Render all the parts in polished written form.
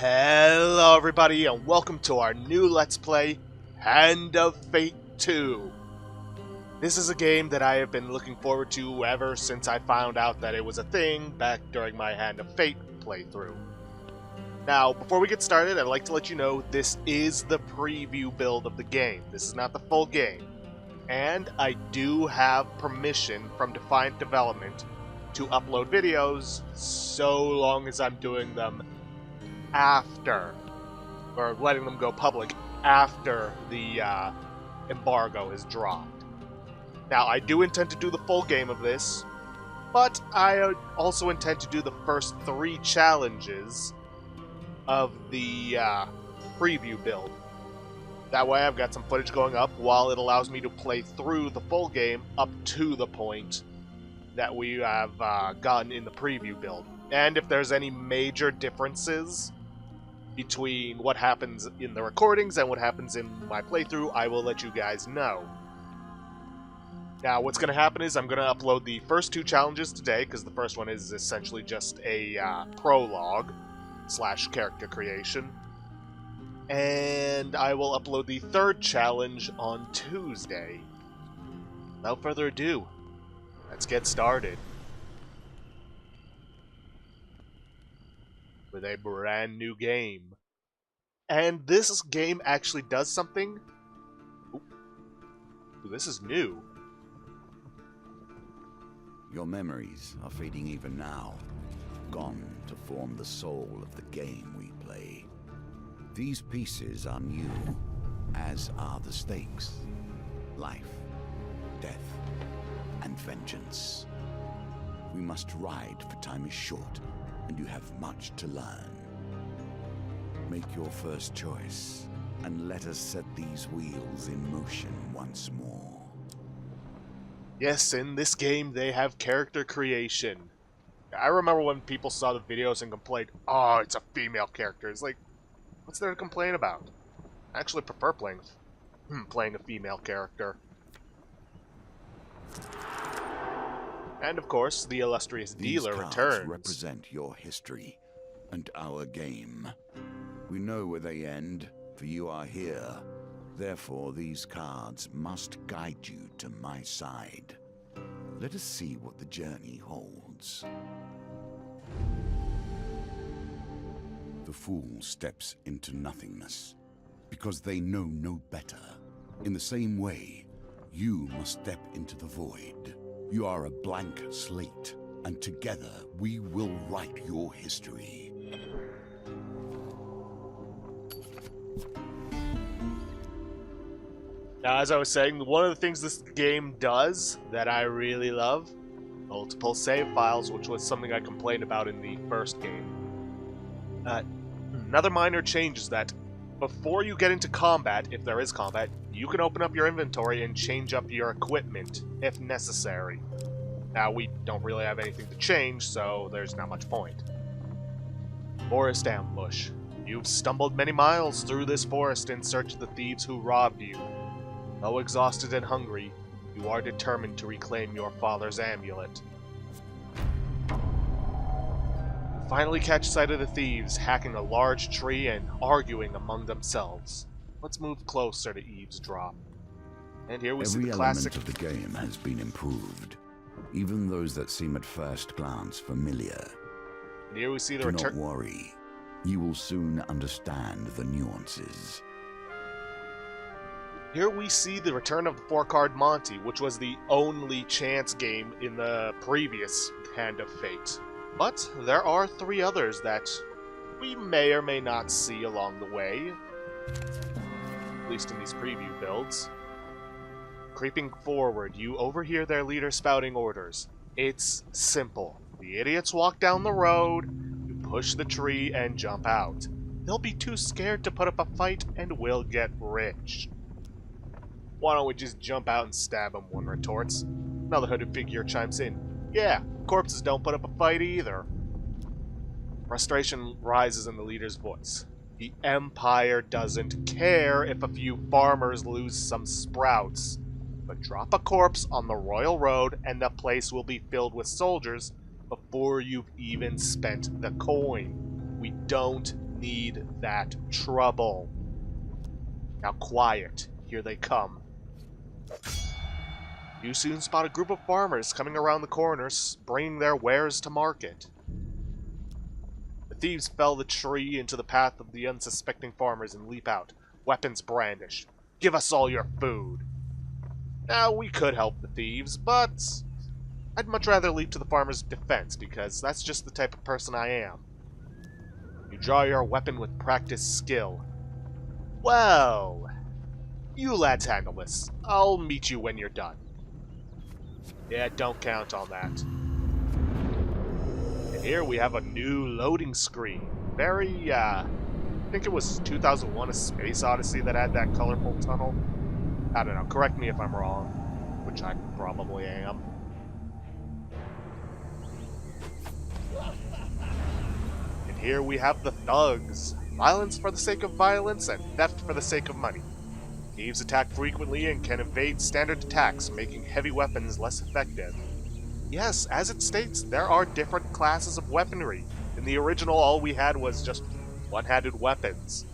Hello everybody and welcome to our new Let's Play, Hand of Fate 2. This is a game that I have been looking forward to ever since I found out that it was a thing back during my Hand of Fate playthrough. Now, before we get started, I'd like to let you know this is the preview build of the game. This is not the full game. And I do have permission from Defiant Development to upload videos so long as I'm doing them after, or letting them go public after the embargo is dropped. Now, I do intend to do the full game of this, but I also intend to do the first 3 challenges of the preview build. That way I've got some footage going up while it allows me to play through the full game up to the point that we have gotten in the preview build. And if there's any major differences between what happens in the recordings and what happens in my playthrough, I will let you guys know. Now, what's going to happen is I'm going to upload the first 2 challenges today, because the first one is essentially just a prologue / character creation. And I will upload the 3rd challenge on Tuesday. Without further ado, let's get started with a brand new game. And this game actually does something. Ooh, this is new. Your memories are fading even now, gone to form the soul of the game we play. These pieces are new, as are the stakes. Life, death, and vengeance. We must ride, for time is short, and you have much to learn. Make your first choice, and let us set these wheels in motion once more. Yes, in this game they have character creation. I remember when people saw the videos and complained, "Oh, it's a female character." It's like, what's there to complain about? I actually prefer playing a female character. And of course, the illustrious dealer returns. These cards represent your history and our game. We know where they end, for you are here. Therefore, these cards must guide you to my side. Let us see what the journey holds. The fool steps into nothingness, because they know no better. In the same way, you must step into the void. You are a blank slate, and together we will write your history. Now, as I was saying, one of the things this game does that I really love, multiple save files, which was something I complained about in the first game. Another minor change is that before you get into combat, if there is combat, you can open up your inventory and change up your equipment, if necessary. Now, we don't really have anything to change, so there's not much point. Forest ambush. You've stumbled many miles through this forest in search of the thieves who robbed you. Though exhausted and hungry, you are determined to reclaim your father's amulet. You finally catch sight of the thieves hacking a large tree and arguing among themselves. Let's move closer to eavesdrop. And here we see the classic... Every element of the game has been improved, even those that seem at first glance familiar. And here we see the Do not worry, you will soon understand the nuances. Here we see the return of the 4-card Monty, which was the only chance game in the previous Hand of Fate. But there are 3 others that we may or may not see along the way, at least in these preview builds. Creeping forward, you overhear their leader spouting orders. It's simple. The idiots walk down the road, you push the tree and jump out. They'll be too scared to put up a fight and we'll get rich. Why don't we just jump out and stab him, one retorts. Another hooded figure chimes in. Yeah, corpses don't put up a fight either. Frustration rises in the leader's voice. The Empire doesn't care if a few farmers lose some sprouts. But drop a corpse on the Royal Road and the place will be filled with soldiers before you've even spent the coin. We don't need that trouble. Now quiet, here they come. You soon spot a group of farmers coming around the corners, bringing their wares to market. The thieves fell the tree into the path of the unsuspecting farmers and leap out, weapons brandished. Give us all your food. Now, we could help the thieves, but I'd much rather leap to the farmer's defense, because that's just the type of person I am. You draw your weapon with practiced skill. Well, you lads handle this. I'll meet you when you're done. Yeah, don't count on that. And here we have a new loading screen. Very, I think it was 2001: A Space Odyssey that had that colorful tunnel. I don't know, correct me if I'm wrong, which I probably am. And here we have the thugs. Violence for the sake of violence and theft for the sake of money. Thieves attack frequently and can evade standard attacks, making heavy weapons less effective. Yes, as it states, there are different classes of weaponry. In the original, all we had was just one-handed weapons.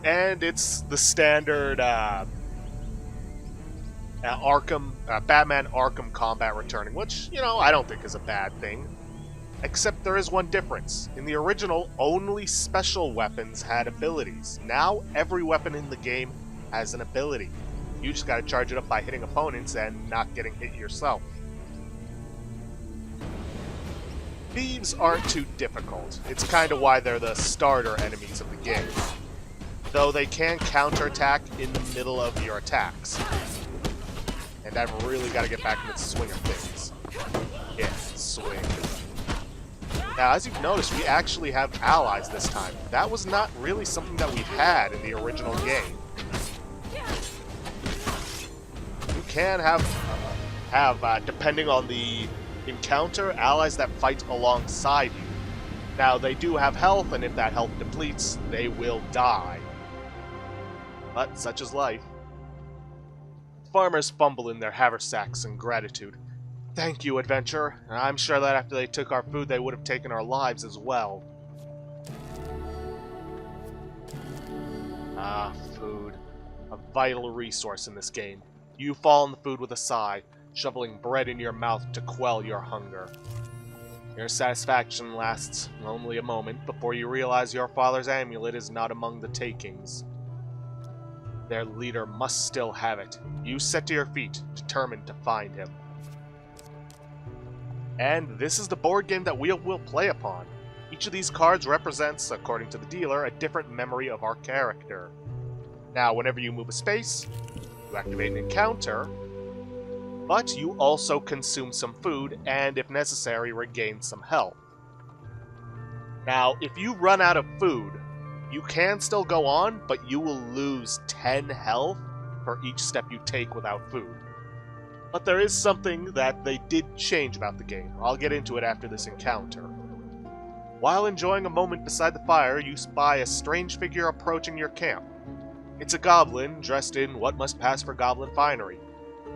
And it's the standard Batman Arkham combat returning, which, you know, I don't think is a bad thing. Except there is one difference. In the original, only special weapons had abilities. Now, every weapon in the game has an ability. You just gotta charge it up by hitting opponents and not getting hit yourself. Thieves aren't too difficult. It's kinda why they're the starter enemies of the game. Though they can counterattack in the middle of your attacks. And I've really gotta get back into the swing of things. Yeah, swing. Now, as you've noticed, we actually have allies this time. That was not really something that we've had in the original game. You can have depending on the encounter, allies that fight alongside you. Now, they do have health, and if that health depletes, they will die. But such is life. Farmers fumble in their haversacks in gratitude. Thank you, adventurer. I'm sure that after they took our food, they would have taken our lives as well. Ah, food. A vital resource in this game. You fall on the food with a sigh, shoveling bread in your mouth to quell your hunger. Your satisfaction lasts only a moment before you realize your father's amulet is not among the takings. Their leader must still have it. You set to your feet, determined to find him. And this is the board game that we will play upon. Each of these cards represents, according to the dealer, a different memory of our character. Now, whenever you move a space, you activate an encounter, but you also consume some food, and if necessary, regain some health. Now, if you run out of food, you can still go on, but you will lose 10 health for each step you take without food. But there is something that they did change about the game. I'll get into it after this encounter. While enjoying a moment beside the fire, you spy a strange figure approaching your camp. It's a goblin, dressed in what must pass for goblin finery.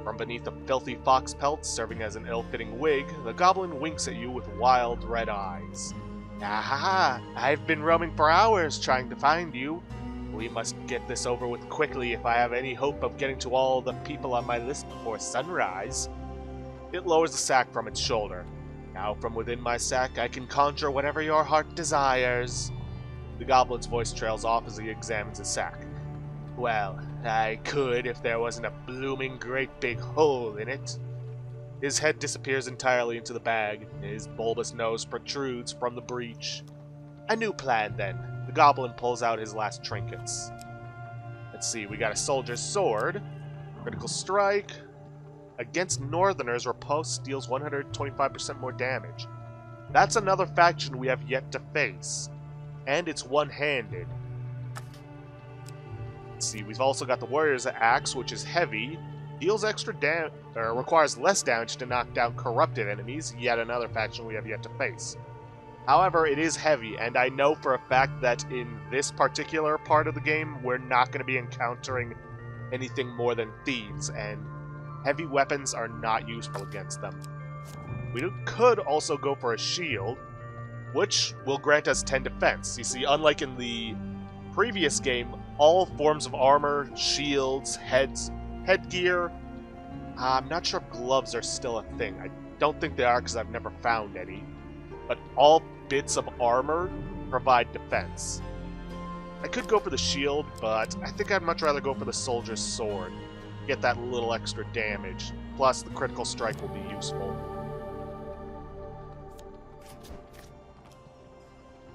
From beneath a filthy fox pelt serving as an ill-fitting wig, the goblin winks at you with wild red eyes. Aha! I've been roaming for hours trying to find you. We must get this over with quickly if I have any hope of getting to all the people on my list before sunrise. It lowers the sack from its shoulder. Now from within my sack I can conjure whatever your heart desires. The goblin's voice trails off as he examines the sack. Well, I could if there wasn't a blooming great big hole in it. His head disappears entirely into the bag. His bulbous nose protrudes from the breach. A new plan, then. The goblin pulls out his last trinkets. Let's see, we got a soldier's sword. Critical strike. Against northerners, riposte deals 125% more damage. That's another faction we have yet to face. And it's one-handed. Let's see, we've also got the warrior's axe, which is heavy. Deals extra damage, or requires less damage to knock down corrupted enemies, yet another faction we have yet to face. However, it is heavy, and I know for a fact that in this particular part of the game, we're not going to be encountering anything more than thieves, and heavy weapons are not useful against them. We could also go for a shield, which will grant us 10 defense. You see, unlike in the previous game, all forms of armor, shields, headgear, I'm not sure if gloves are still a thing. I don't think they are because I've never found any. But all bits of armor provide defense. I could go for the shield, but I think I'd much rather go for the soldier's sword. Get that little extra damage. Plus, the critical strike will be useful.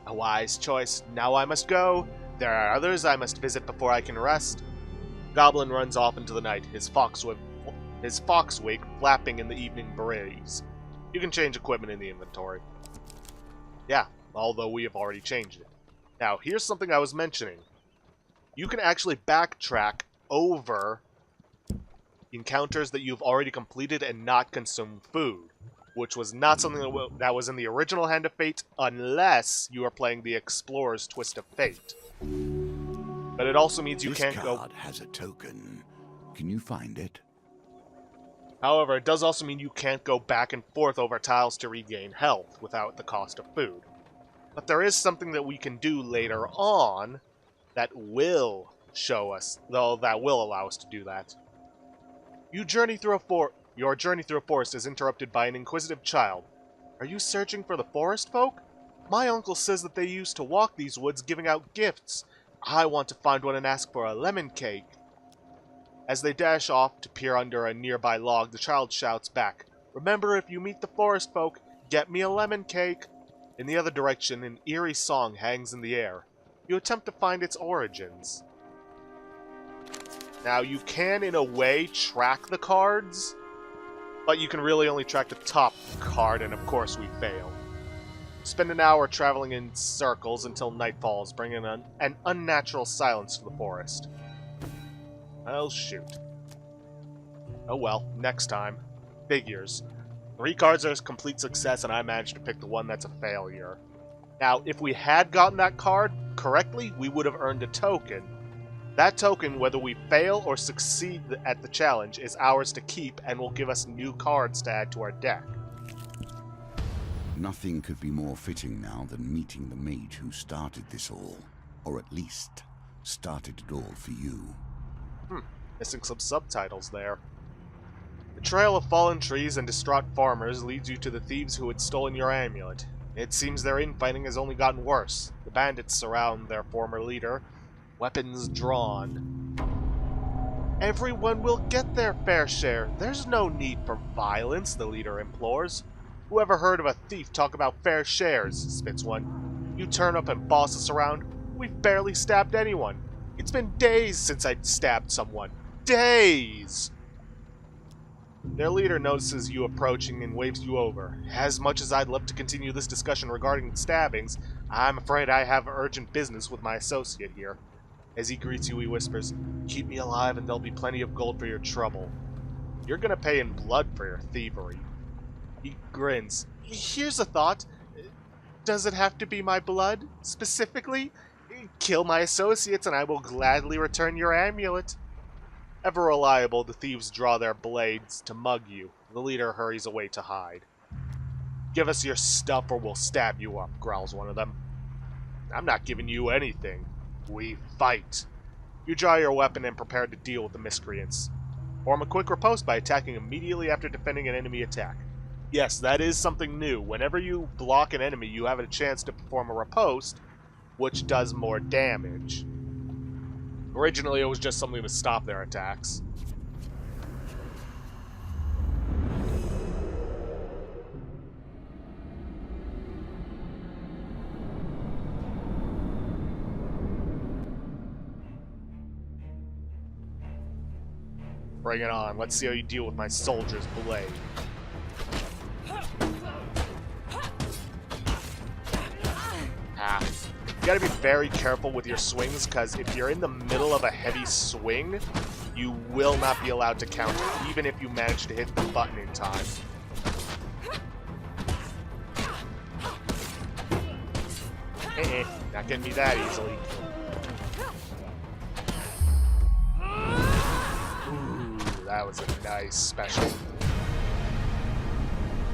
A wise choice. Now I must go. There are others I must visit before I can rest. Goblin runs off into the night, his fox wig flapping in the evening breeze. You can change equipment in the inventory. Yeah, although we have already changed it. Now, here's something I was mentioning. You can actually backtrack over encounters that you've already completed and not consume food, which was not something that was in the original Hand of Fate unless you are playing the Explorer's Twist of Fate. But it also means you can't go... This card has a token. Can you find it? However, it does also mean you can't go back and forth over tiles to regain health without the cost of food. But there is something that we can do later on that will show us, though that will allow us to do that. Your journey through a forest is interrupted by an inquisitive child. Are you searching for the forest folk? My uncle says that they used to walk these woods giving out gifts. I want to find one and ask for a lemon cake. As they dash off to peer under a nearby log, the child shouts back, "Remember, if you meet the forest folk, get me a lemon cake." In the other direction, an eerie song hangs in the air. You attempt to find its origins. Now, you can, in a way, track the cards, but you can really only track the top card, and of course we fail. Spend an hour traveling in circles until night falls, bringing an unnatural silence to the forest. Well, shoot. Oh well, next time. Figures. 3 cards are a complete success, and I managed to pick the one that's a failure. Now, if we had gotten that card correctly, we would have earned a token. That token, whether we fail or succeed at the challenge, is ours to keep and will give us new cards to add to our deck. Nothing could be more fitting now than meeting the mage who started this all. Or at least, started it all for you. Missing some subtitles there. The trail of fallen trees and distraught farmers leads you to the thieves who had stolen your amulet. It seems their infighting has only gotten worse. The bandits surround their former leader, weapons drawn. Everyone will get their fair share. There's no need for violence, the leader implores. Whoever heard of a thief talk about fair shares, spits one. You turn up and boss us around. We've barely stabbed anyone. It's been days since I stabbed someone. Days! Their leader notices you approaching and waves you over. As much as I'd love to continue this discussion regarding stabbings, I'm afraid I have urgent business with my associate here. As he greets you, he whispers, "Keep me alive and there'll be plenty of gold for your trouble. You're gonna pay in blood for your thievery." He grins. "Here's a thought. Does it have to be my blood, specifically? Kill my associates and I will gladly return your amulet." Ever reliable, the thieves draw their blades to mug you. The leader hurries away to hide. "Give us your stuff or we'll stab you up," growls one of them. "I'm not giving you anything. We fight." You draw your weapon and prepare to deal with the miscreants. Form a quick riposte by attacking immediately after defending an enemy attack. Yes, that is something new. Whenever you block an enemy, you have a chance to perform a riposte, which does more damage. Originally, it was just something to stop their attacks. Bring it on. Let's see how you deal with my soldier's blade. You gotta be very careful with your swings, because if you're in the middle of a heavy swing, you will not be allowed to counter, even if you manage to hit the button in time. Not getting me that easily. Ooh, that was a nice special.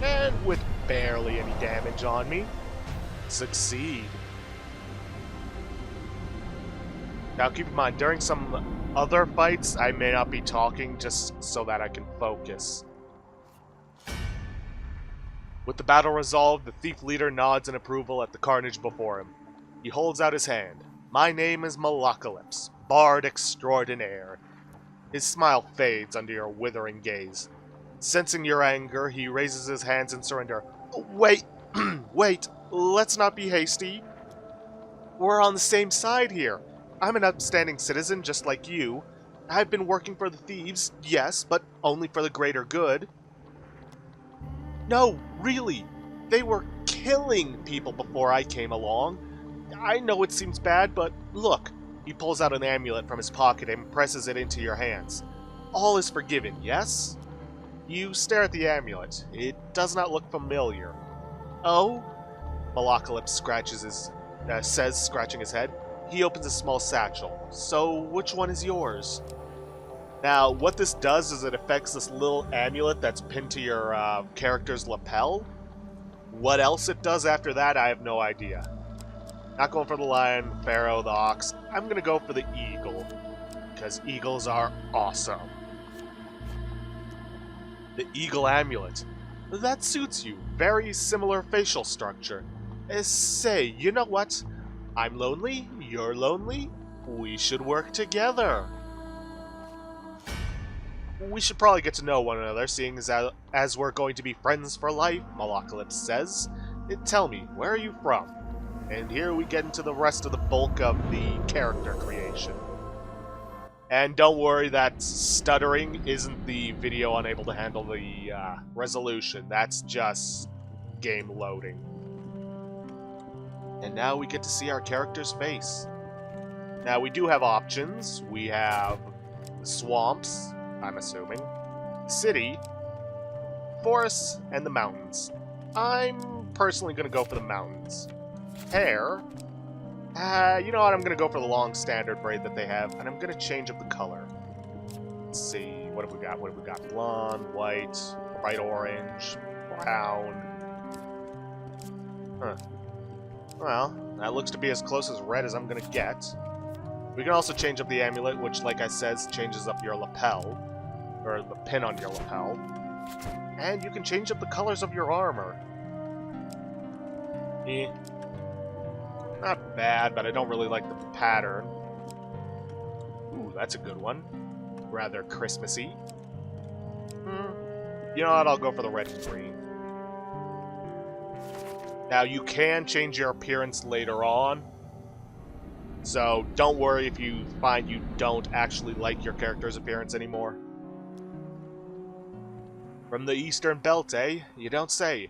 And with barely any damage on me. Succeed. Now keep in mind, during some other fights, I may not be talking just so that I can focus. With the battle resolved, the thief leader nods in approval at the carnage before him. He holds out his hand. My name is Malacalypse, Bard Extraordinaire. His smile fades under your withering gaze. Sensing your anger, he raises his hands in surrender. Wait, wait, let's not be hasty. We're on the same side here. I'm an upstanding citizen just like you. I've been working for the thieves, yes, but only for the greater good. No, really. They were killing people before I came along. I know it seems bad, but look. He pulls out an amulet from his pocket and presses it into your hands. All is forgiven, yes? You stare at the amulet. It does not look familiar. Oh? Malacalypse says, scratching his head. He opens a small satchel. So, which one is yours? Now, what this does is it affects this little amulet that's pinned to your character's lapel. What else it does after that, I have no idea. Not going for the lion, the pharaoh, the ox. I'm gonna go for the eagle, because eagles are awesome. The eagle amulet. That suits you. Very similar facial structure. Say, you know what? I'm lonely, you're lonely. We should work together. We should probably get to know one another, seeing as we're going to be friends for life, Malacalypse says. Tell me, where are you from? And here we get into the rest of the bulk of the character creation. And don't worry, that stuttering isn't the video unable to handle the resolution. That's just game loading. And now we get to see our character's face. Now we do have options. We have the swamps, I'm assuming, the city, forests, and the mountains. I'm personally going to go for the mountains. Hair. You know what? I'm going to go for the long standard braid that they have, and I'm going to change up the color. Let's see. What have we got? What have we got? Blonde, white, bright orange, brown. Huh. Well, that looks to be as close as red as I'm going to get. We can also change up the amulet, which, like I said, changes up your lapel. Or the pin on your lapel. And you can change up the colors of your armor. Not bad, but I don't really like the pattern. Ooh, that's a good one. Rather Christmassy. You know what? I'll go for the red and green. Now, you can change your appearance later on. So, don't worry if you find you don't actually like your character's appearance anymore. From the Eastern Belt, eh? You don't say.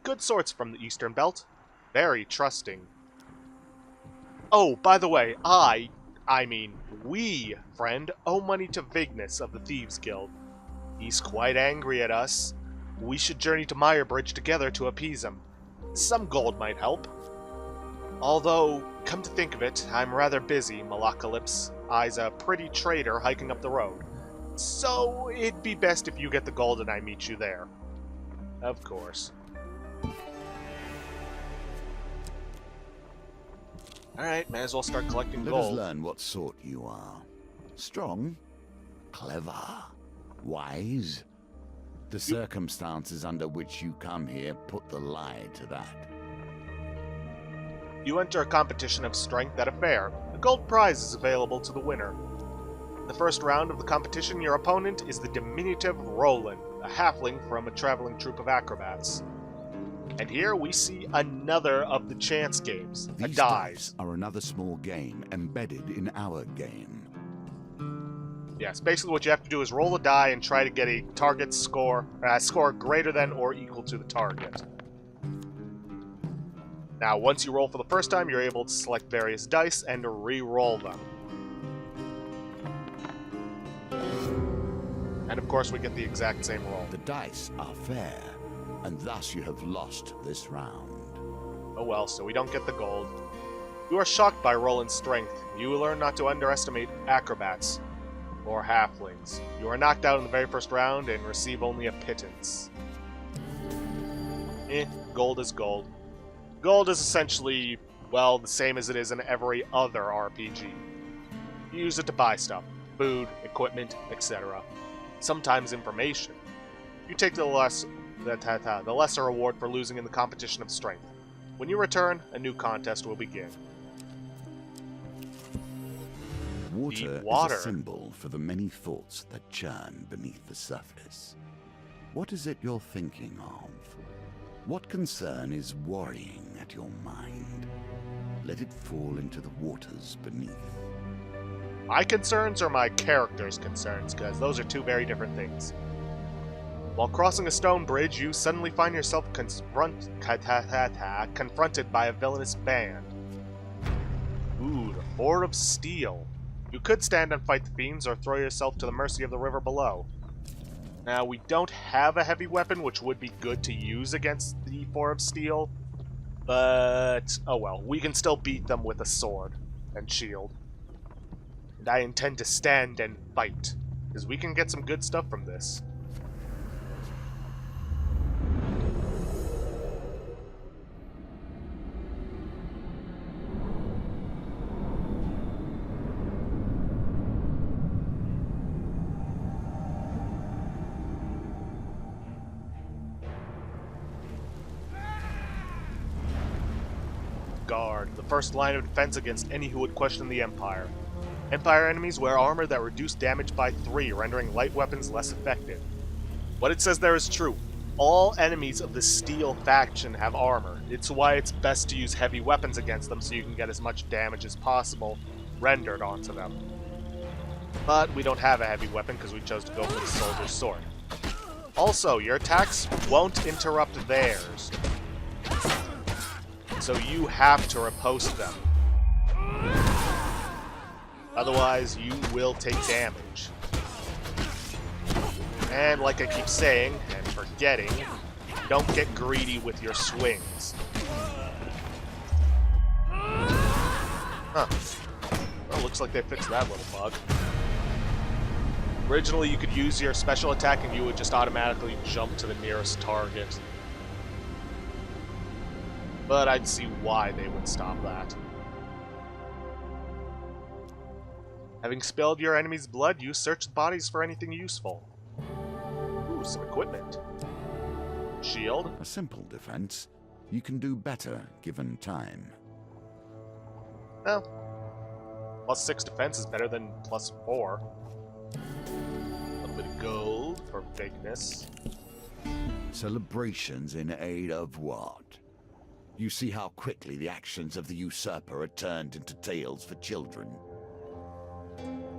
Good sorts from the Eastern Belt. Very trusting. Oh, by the way, I mean, we, friend, owe money to Vignus of the Thieves Guild. He's quite angry at us. We should journey to Meyerbridge together to appease him. Some gold might help. Although, come to think of it, I'm rather busy, Malacalypse eyes a pretty trader hiking up the road. So, it'd be best if you get the gold and I meet you there. Of course. Alright, may as well start collecting gold. Let us learn what sort you are. Strong? Clever? Wise? The circumstances under which you come here put the lie to that. You enter a competition of strength at a fair. A gold prize is available to the winner. In the first round of the competition, your opponent is the diminutive Roland, a halfling from a traveling troupe of acrobats. And here we see another of the chance games, a These dice. are another small game embedded in our game. Yes, basically what you have to do is roll a die and try to get a target score greater than or equal to the target. Now, once you roll for the first time, you're able to select various dice and re-roll them. And of course, we get the exact same roll. The dice are fair, and thus you have lost this round. Oh well, so we don't get the gold. You are shocked by Roland's strength. You learn not to underestimate acrobats, or halflings. You are knocked out in the very first round and receive only a pittance. Gold is gold. Gold is essentially, well, the same as it is in every other RPG. You use it to buy stuff, food, equipment, etc. Sometimes information. You take the lesser reward for losing in the competition of strength. When you return, a new contest will begin. Water is a symbol for the many thoughts that churn beneath the surface. What is it you're thinking of? What concern is worrying at your mind? Let it fall into the waters beneath. My concerns or my character's concerns, because those are two very different things. While crossing a stone bridge, you suddenly find yourself confronted by a villainous band. Ooh, the Fort of Steel. You could stand and fight the fiends or throw yourself to the mercy of the river below. Now, we don't have a heavy weapon, which would be good to use against the Fort of Steel, but oh well, we can still beat them with a sword and shield. And I intend to stand and fight, because we can get some good stuff from this. Guard, the first line of defense against any who would question the Empire. Empire enemies wear armor that reduce damage by 3, rendering light weapons less effective. What it says there is true. All enemies of the Steel faction have armor. It's why it's best to use heavy weapons against them so you can get as much damage as possible rendered onto them. But we don't have a heavy weapon because we chose to go for the soldier's sword. Also, your attacks won't interrupt theirs, so you have to riposte them. Otherwise, you will take damage. And like I keep saying, and forgetting, don't get greedy with your swings. Huh. Well, looks like they fixed that little bug. Originally, you could use your special attack and you would just automatically jump to the nearest target. But I'd see why they would stop that. Having spilled your enemy's blood, you search the bodies for anything useful. Ooh, some equipment. Shield. A simple defense. You can do better given time. Well, +6 defense is better than +4. A little bit of gold for vagueness. Celebrations in aid of what? You see how quickly the actions of the usurper are turned into tales for children.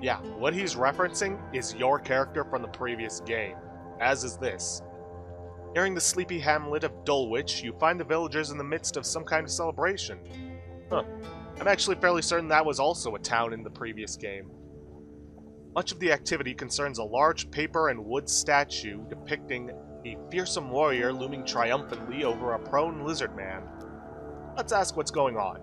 Yeah, what he's referencing is your character from the previous game, as is this. Nearing the sleepy hamlet of Dulwich, you find the villagers in the midst of some kind of celebration. Huh. I'm actually fairly certain that was also a town in the previous game. Much of the activity concerns a large paper and wood statue depicting a fearsome warrior looming triumphantly over a prone lizard man. Let's ask what's going on.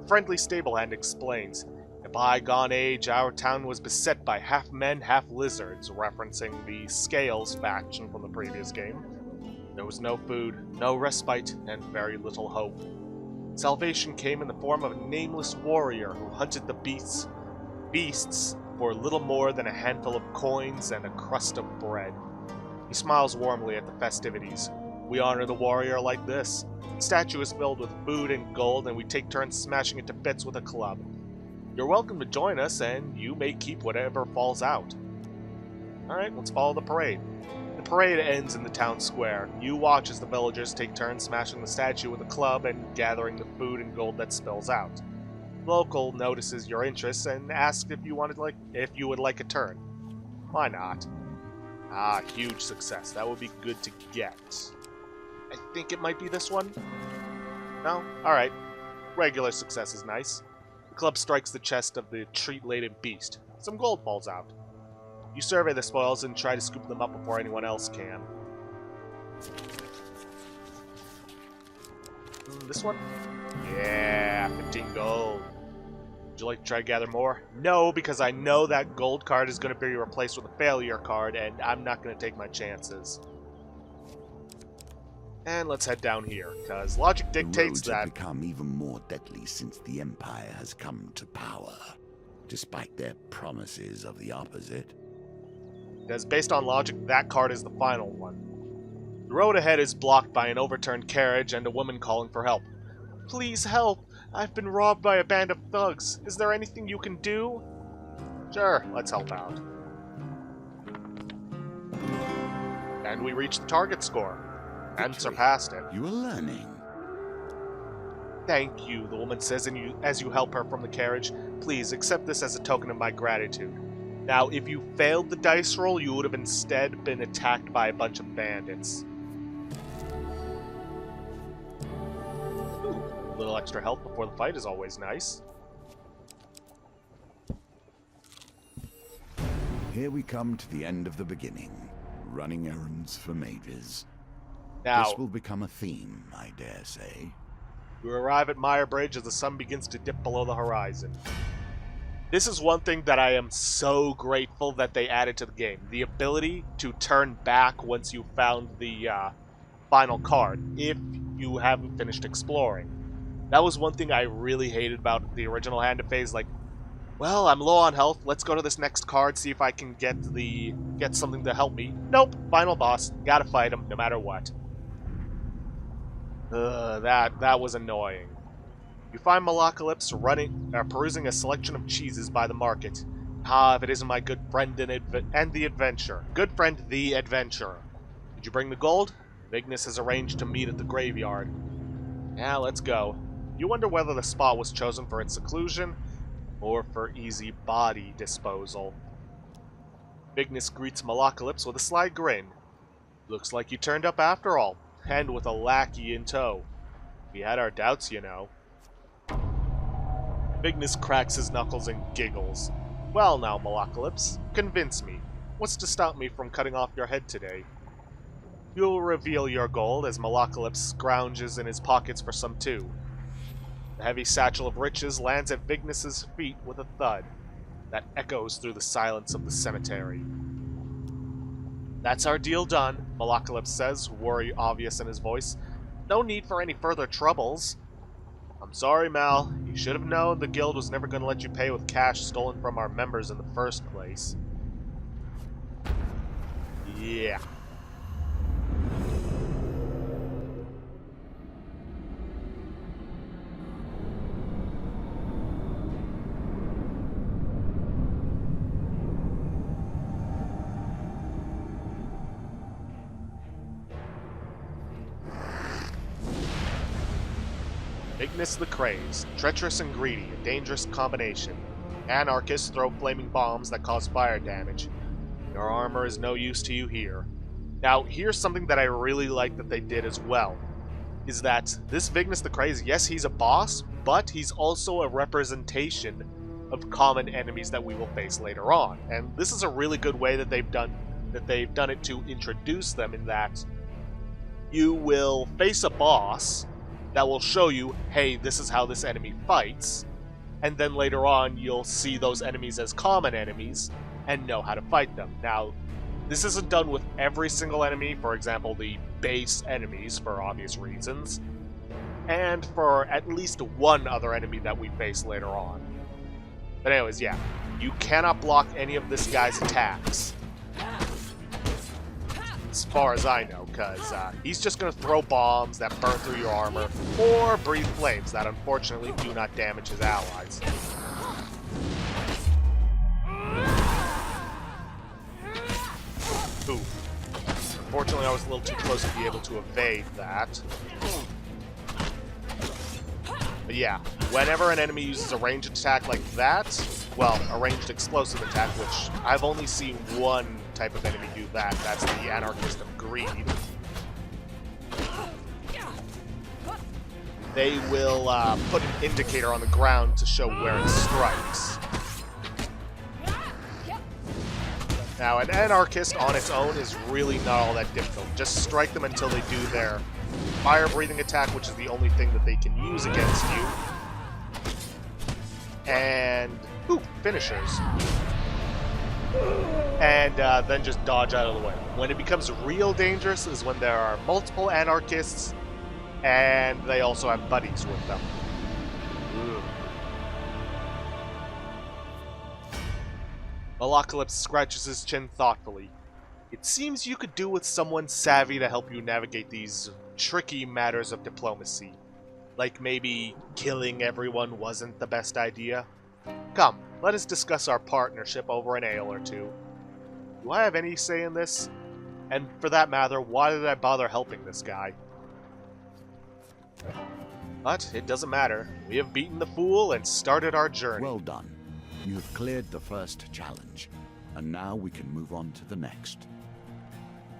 A friendly stablehand explains. In a bygone age, our town was beset by half men, half lizards, referencing the Scales faction from the previous game. There was no food, no respite, and very little hope. Salvation came in the form of a nameless warrior who hunted the beasts for little more than a handful of coins and a crust of bread. He smiles warmly at the festivities. We honor the warrior like this. The statue is filled with food and gold, and we take turns smashing it to bits with a club. You're welcome to join us, and you may keep whatever falls out. Alright, let's follow the parade. The parade ends in the town square. You watch as the villagers take turns smashing the statue with a club and gathering the food and gold that spills out. The local notices your interest and asks if you would like a turn. Why not? Ah, huge success. That would be good to get. I think it might be this one? No? Alright. Regular success is nice. The club strikes the chest of the treat-laden beast. Some gold falls out. You survey the spoils and try to scoop them up before anyone else can. This one? Yeah, 15 gold. Would you like to try to gather more? No, because I know that gold card is going to be replaced with a failure card, and I'm not going to take my chances. And let's head down here, because logic The dictates roads that... have become even more deadly since the Empire has come to power, despite their promises of the opposite. Because based on logic, that card is the final one. The road ahead is blocked by an overturned carriage and a woman calling for help. Please help! I've been robbed by a band of thugs. Is there anything you can do? Sure, let's help out. And we reached the target score. And Victory. surpassed it. You are learning. Thank you, the woman says as you help her from the carriage. Please accept this as a token of my gratitude. Now, if you failed the dice roll, you would have instead been attacked by a bunch of bandits. Ooh, a little extra health before the fight is always nice. Here we come to the end of the beginning. Running errands for mages. Now, This will become a theme, I dare say. you arrive at Mire Bridge as the sun begins to dip below the horizon. This is one thing that I am so grateful that they added to the game. The ability to turn back once you found the final card, if you haven't finished exploring. That was one thing I really hated about the original Hand of Phase. Like, well, I'm low on health, let's go to this next card, see if I can get something to help me. Nope, final boss, gotta fight him no matter what. That was annoying. You find Malacalypse perusing a selection of cheeses by the market. Ah, if it isn't my good friend and the adventurer. Good friend, the adventurer. Did you bring the gold? Vignis has arranged to meet at the graveyard. Yeah, let's go. You wonder whether the spot was chosen for its seclusion, or for easy body disposal. Vignis greets Malacalypse with a sly grin. Looks like you turned up after all, and with a lackey in tow. We had our doubts, you know. Vignis cracks his knuckles and giggles. Well now, Malacalypse, convince me. What's to stop me from cutting off your head today? You'll reveal your gold as Malacalypse scrounges in his pockets for some too. The heavy satchel of riches lands at Vignis's feet with a thud that echoes through the silence of the cemetery. That's our deal done, Malacalypse says, worry obvious in his voice. No need for any further troubles. I'm sorry, Mal. You should have known the guild was never going to let you pay with cash stolen from our members in the first place. Yeah. Ignis the Crazed, treacherous and greedy, a dangerous combination. Anarchists throw flaming bombs that cause fire damage. Your armor is no use to you here. Now, here's something that I really like that they did as well, is that this Vignis the Crazed, yes, he's a boss, but he's also a representation of common enemies that we will face later on. And this is a really good way that they've done it to introduce them, in that you will face a boss that will show you, hey, this is how this enemy fights, and then later on you'll see those enemies as common enemies and know how to fight them. Now, this isn't done with every single enemy, for example, the base enemies for obvious reasons, and for at least one other enemy that we face later on. But anyways, yeah, you cannot block any of this guy's attacks, as far as I know, because he's just going to throw bombs that burn through your armor, or breathe flames that unfortunately do not damage his allies. Ooh. Unfortunately, I was a little too close to be able to evade that. But yeah, whenever an enemy uses a ranged attack like that, well, a ranged explosive attack, which I've only seen one type of enemy do that, that's the Anarchist of Greed. They will put an indicator on the ground to show where it strikes. Now, an Anarchist on its own is really not all that difficult. Just strike them until they do their fire-breathing attack, which is the only thing that they can use against you. And, ooh, finishers. and then just dodge out of the way. When it becomes real dangerous is when there are multiple anarchists, and they also have buddies with them. Ooh. Malacalypse scratches his chin thoughtfully. It seems you could do with someone savvy to help you navigate these tricky matters of diplomacy. Like maybe killing everyone wasn't the best idea. Come, let us discuss our partnership over an ale or two. Do I have any say in this? And for that matter, why did I bother helping this guy? But it doesn't matter. We have beaten the fool and started our journey. Well done. You have cleared the first challenge, and now we can move on to the next.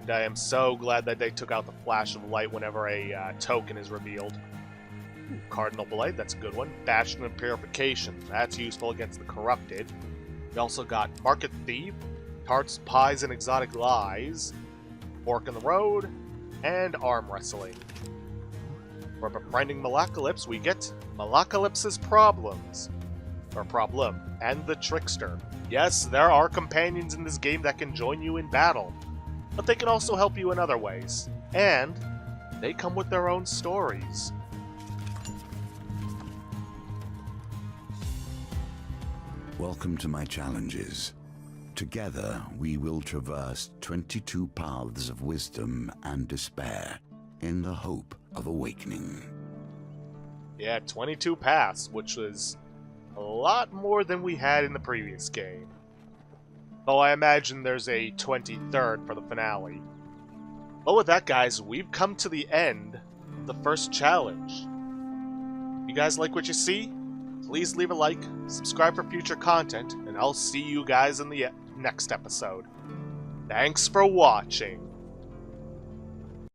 And I am so glad that they took out the flash of light whenever a token is revealed. Ooh, Cardinal Blight, that's a good one. Bastion of Purification, that's useful against the corrupted. We also got Market Thief, Tarts, Pies, and Exotic Lies, Fork in the Road, and Arm Wrestling. For befriending Malacalypse, we get Malacalypse's Problems. Or Problem, and the Trickster. Yes, there are companions in this game that can join you in battle, but they can also help you in other ways. And they come with their own stories. Welcome to my challenges. Together, we will traverse 22 paths of wisdom and despair in the hope of awakening. Yeah, 22 paths, which was a lot more than we had in the previous game. Though I imagine there's a 23rd for the finale. But with that, guys, we've come to the end of the first challenge. You guys like what you see? Please leave a like, subscribe for future content, and I'll see you guys in the next episode. Thanks for watching.